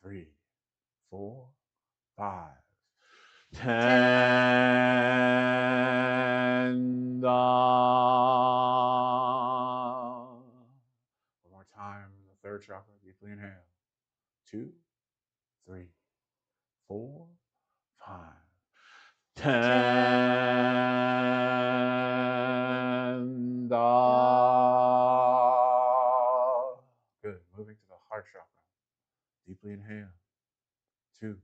3, 4, 5, 10. One more time. The third chakra. Deeply inhale. 2, 3, 4, 5, 10. Good. Moving to the heart chakra. Deeply inhale. 2,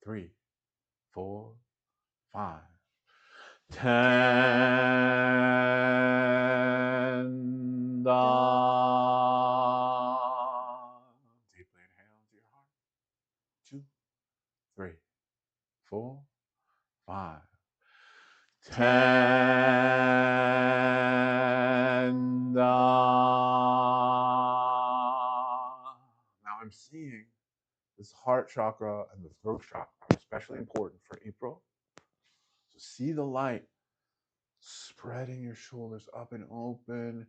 3, 4, 5, 10. Deeply inhale into your heart. 2, 3, 4, 5, 10. Now I'm seeing this heart chakra and the throat chakra, especially important for April. So see the light spreading your shoulders up and open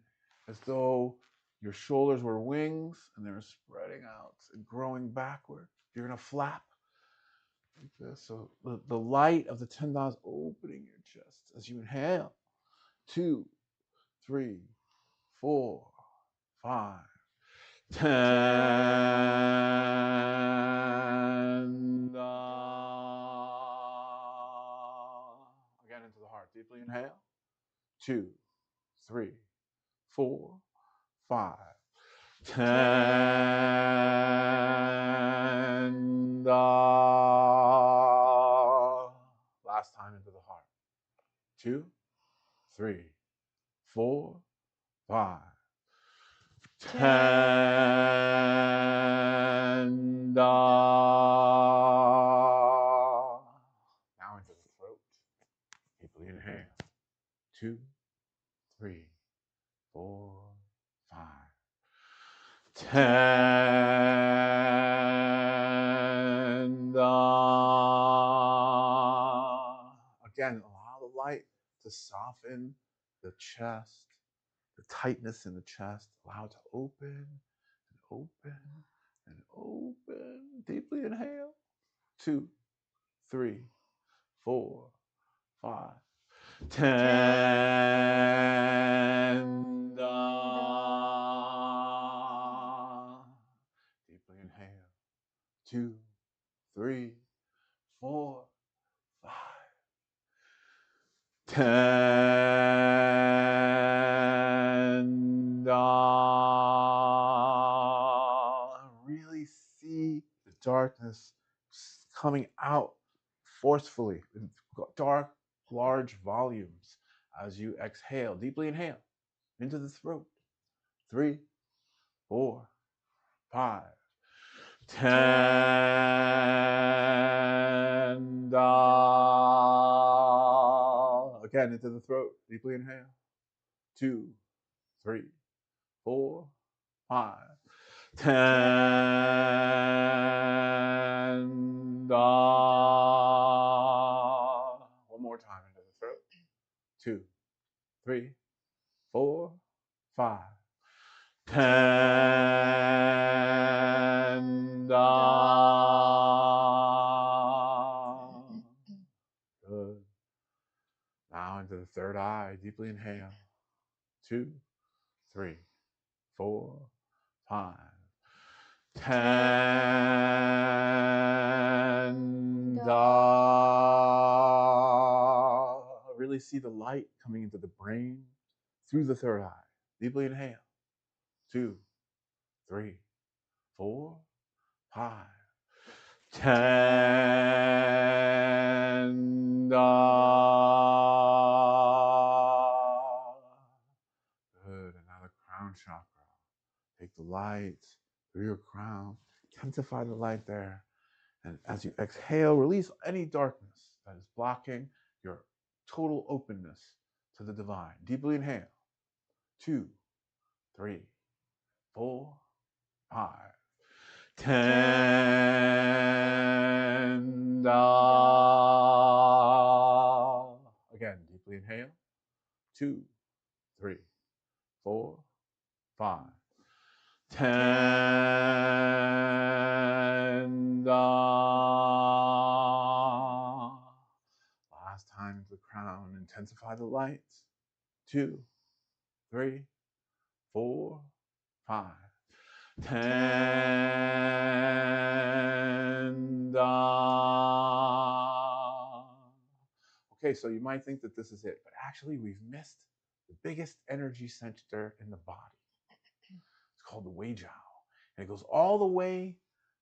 as though your shoulders were wings and they're spreading out and growing backward. You're going to flap like this. So the light of the 10 dots opening your chest as you inhale. 2, 3, 4, 5, 10. Again into the heart. Deeply inhale. 2, 3, 4, 5, 10. Last time into the heart. 2, 3, 4, 5, 10. Now into the throat. Deeply inhale. 2, 3, 4, 5, 10. Again, allow the light to soften the chest, the tightness in the chest. Allow it to open and open and open. Deeply inhale. 2, 3, 4, 5, 10. Deeply inhale. 2, 3, 4, 5, 10. Really see the darkness coming out forcefully in dark, large volumes as you exhale. Deeply inhale into the throat. 3, 4, 5, 10. Again into the throat. Deeply inhale. 2, 3, 4, 5, 10. One more time into the throat. 2, 3, 4, 5, 10. Good. Now into the third eye. Deeply inhale. 2, 3, 4, 5, 10. Really see the light coming into the brain through the third eye. Deeply inhale. 2, 3, 4, 5, 10. Good. And now the crown chakra. Take the light through your crown. Intensify the light there. And as you exhale, release any darkness that is blocking your total openness to the divine. Deeply inhale. 2, 3, 4, 5, Ten da. Again, deeply inhale. 2, 3, 4, 5. Ten da. Last time to the crown. Intensify the lights. 2, 3, 4, 5. Ten da. Okay, so you might think that this is it, but actually we've missed the biggest energy center in the body. It's called the Wei Jiao. And it goes all the way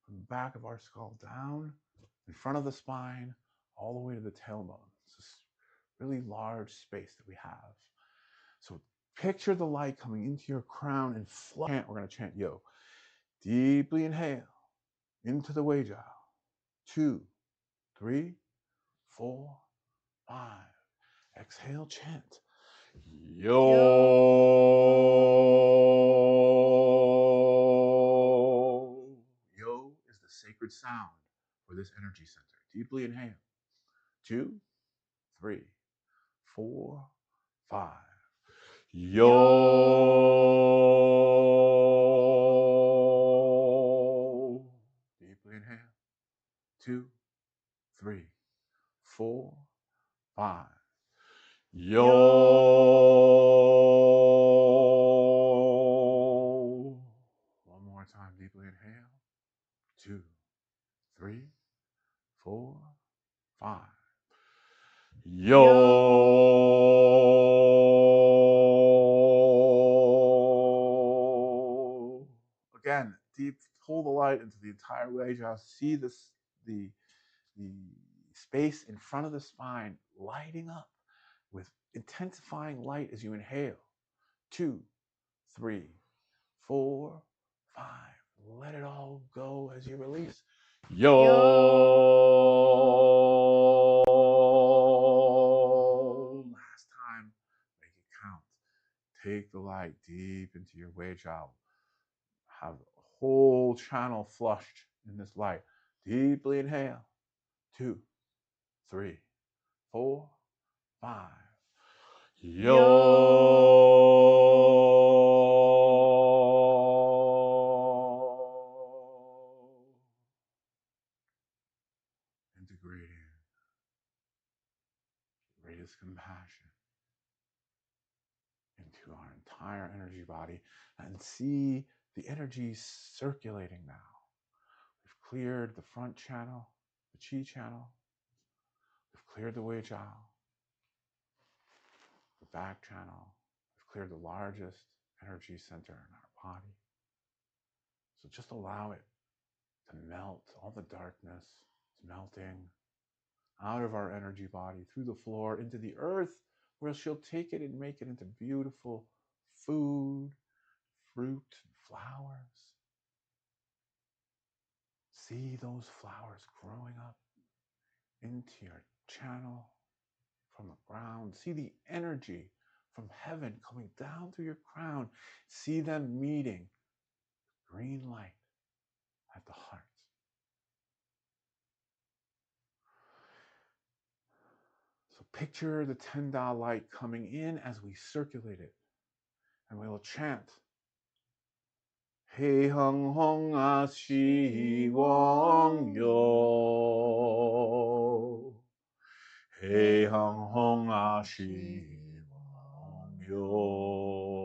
from the back of our skull down in front of the spine, all the way to the tailbone. It's this really large space that we have. So picture the light coming into your crown and chant. We're going to chant yo. Deeply inhale into the Wei Jiao. 2, 3, 4, 5. Exhale, chant. Yo. Yo is the sacred sound for this energy center. Deeply inhale. 2, 3, 4, 5. Yo. Deeply inhale. 2, 3, 4, 5. Yo. One more time. Deeply inhale. 2, 3, 4, 5. Yo. Again, deep. Pull the light into the entire way. Just see this, the space in front of the spine lighting up with intensifying light as you inhale. 2, 3, 4, 5. Let it all go as you release. Yo. Last time, make it count. Take the light deep into your Wei Jiao. Have a whole channel flushed in this light. Deeply inhale. 2, 3, 4, 5. Yo. Integrating greatest compassion into our entire energy body and see the energy circulating now. We've cleared the front channel, the chi channel. We've cleared the Wei Jiao, the back channel. We've cleared the largest energy center in our body. So just allow it to melt. All the darkness is melting out of our energy body, through the floor, into the earth, where she'll take it and make it into beautiful food, fruit, and flowers. See those flowers growing up into your channel from the ground. See the energy from heaven coming down through your crown. See them meeting green light at the heart. So picture the 10 Da light coming in as we circulate it. And we will chant. Hei hung hong a shi wang yo. Hei hung hong a shi wang yo.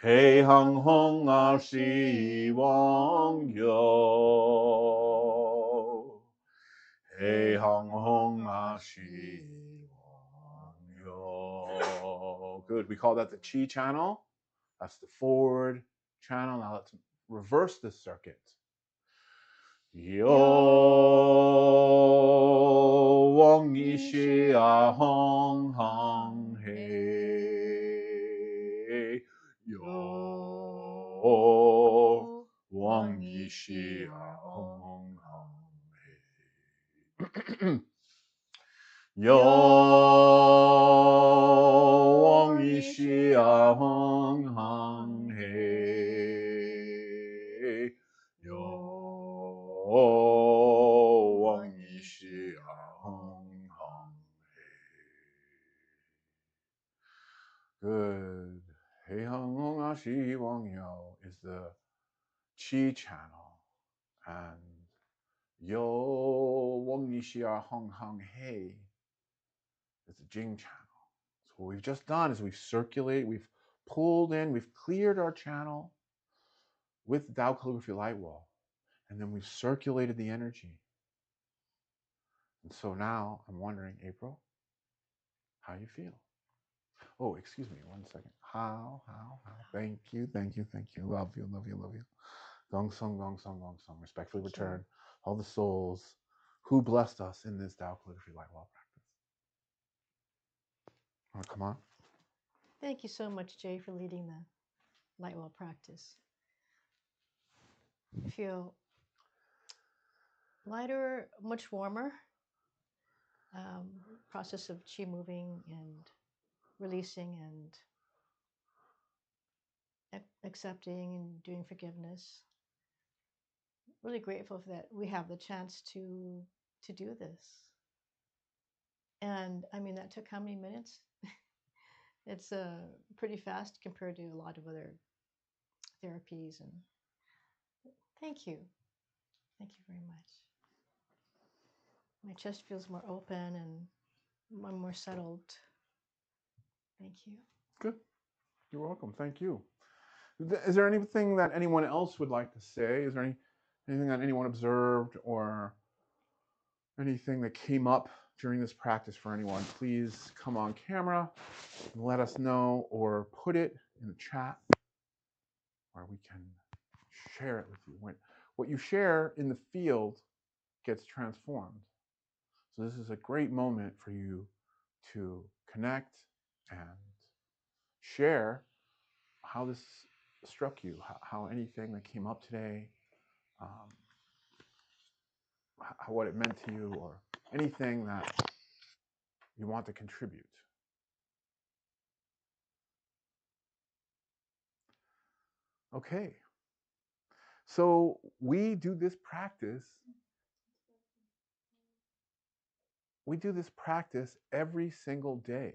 Hei hung hong a shi wang yo. Hei hung hong a shi wang yo. Good. We call that the chi channel. That's the forward channel. Now let's reverse this circuit. Yo Wang Yi Shi A Hong Hong Hey. Yo Wang Yi Shi A Hong Hong Hey. Yo Wang Yi Shi A Hong Hong Hey. Qi channel, and Yo Wang Xia Hong Hong Hei is the Jing channel. So what we've just done is we've circulated, we've pulled in, we've cleared our channel with the Tao calligraphy light wall, and then we've circulated the energy. And so now I'm wondering, April, how you feel? Oh, excuse me, 1 second. How? Thank you. Love you. Gong song, gong song, gong song. Respectfully return all the souls who blessed us in this Tao calligraphy light wall practice. Want to come on? Thank you so much, Jay, for leading the light wall practice. I feel lighter, much warmer. Process of chi moving and releasing and accepting and doing forgiveness. Really grateful for that we have the chance to do this. And I mean, that took how many minutes? It's pretty fast compared to a lot of other therapies. And thank you very much. My chest feels more open and I'm more settled. Thank you. Good. You're welcome. Thank you. Is there anything that anyone else would like to say? Is there anything that anyone observed or anything that came up during this practice for anyone? Please come on camera and let us know, or put it in the chat where we can share it with you. What you share in the field gets transformed. So this is a great moment for you to connect and share how this struck you, how anything that came up today, what it meant to you, or anything that you want to contribute. Okay. So we do this practice every single day,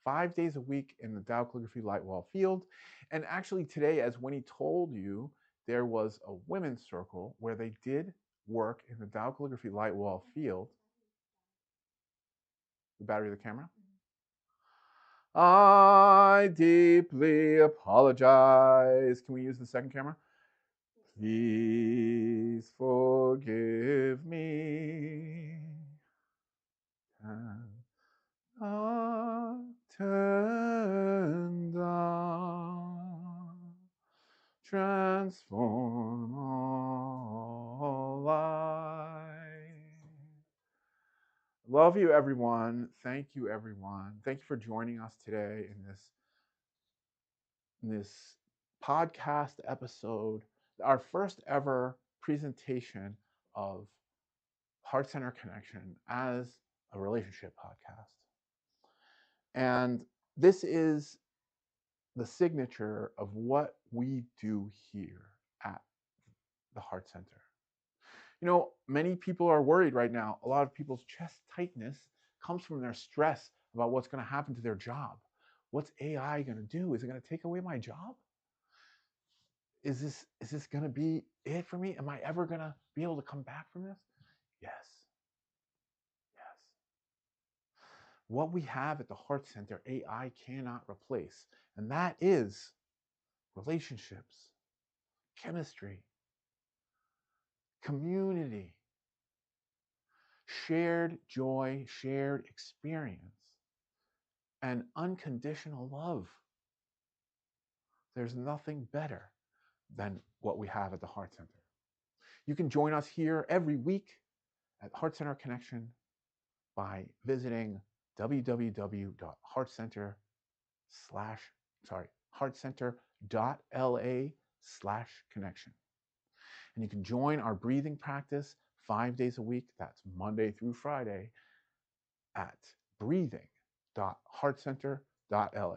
5 days a week in the Tao calligraphy light wall field. And actually today, as Winnie told you, there was a women's circle where they did work in the Tao calligraphy light wall field. The battery of the camera? I deeply apologize. Can we use the second camera? Please forgive me. Attend, transform all life. Love you, everyone. Thank you, everyone. Thank you for joining us today in this podcast episode, our first ever presentation of Heart Center Connection as a relationship podcast. And this is the signature of what we do here at the Heart Center. You know, many people are worried right now. A lot of people's chest tightness comes from their stress about what's going to happen to their job. What's AI going to do? Is it going to take away my job? Is this going to be it for me? Am I ever going to be able to come back from this? Yes. What we have at the Heart Center, AI cannot replace, and that is relationships, chemistry, community, shared joy, shared experience, and unconditional love. There's nothing better than what we have at the Heart Center. You can join us here every week at Heart Center Connection by visiting heartcenter.la/connection. And you can join our breathing practice 5 days a week. That's Monday through Friday at breathing.heartcenter.la.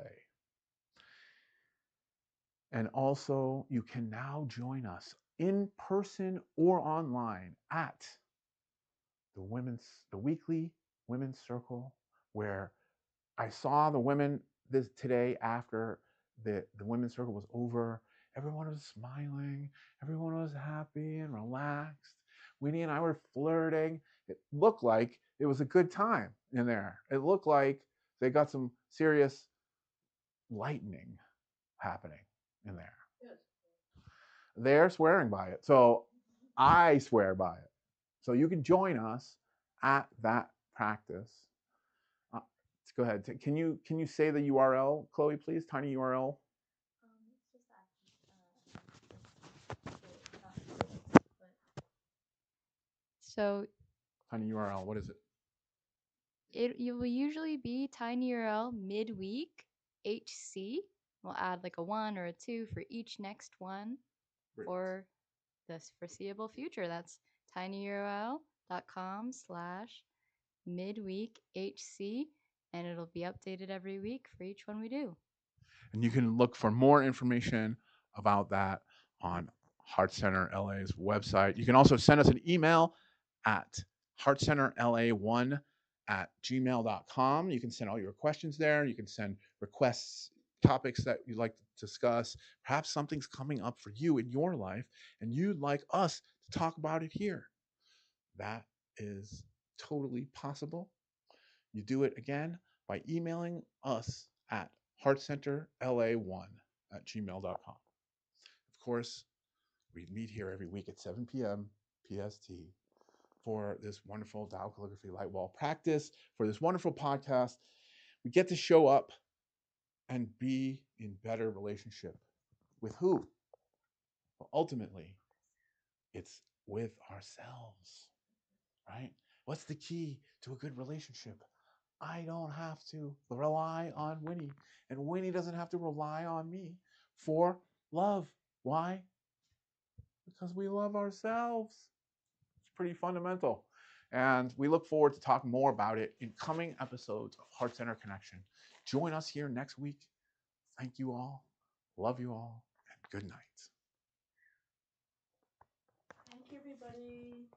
And also, you can now join us in person or online at the weekly women's circle, where I saw the women today after the women's circle was over. Everyone was smiling. Everyone was happy and relaxed. Winnie and I were flirting. It looked like it was a good time in there. It looked like they got some serious lightning happening in there. They're swearing by it. So I swear by it. So you can join us at that practice. Let's go ahead. Can you say the URL, Chloe, please? Tiny URL. So Tiny URL. What is it? it will usually be tinyurl midweek HC. We'll add like a 1 or a 2 for each next one for this foreseeable future. That's tinyurl.com/midweekhc, and it'll be updated every week for each one we do. And you can look for more information about that on Heart Center LA's website. You can also send us an email at heartcenterla1@gmail.com. You can send all your questions there. You can send requests, topics that you'd like to discuss. Perhaps something's coming up for you in your life and you'd like us to talk about it here. That is totally possible. You do it again by emailing us at heartcenterla1@gmail.com. Of course, we meet here every week at 7 p.m. PST for this wonderful Tao Calligraphy Light Wall practice, for this wonderful podcast. We get to show up and be in better relationship with who? Well, ultimately, it's with ourselves, right? What's the key to a good relationship? I don't have to rely on Winnie, and Winnie doesn't have to rely on me for love. Why? Because we love ourselves. It's pretty fundamental. And we look forward to talking more about it in coming episodes of Heart Center Connection. Join us here next week. Thank you all. Love you all. And good night. Thank you, everybody.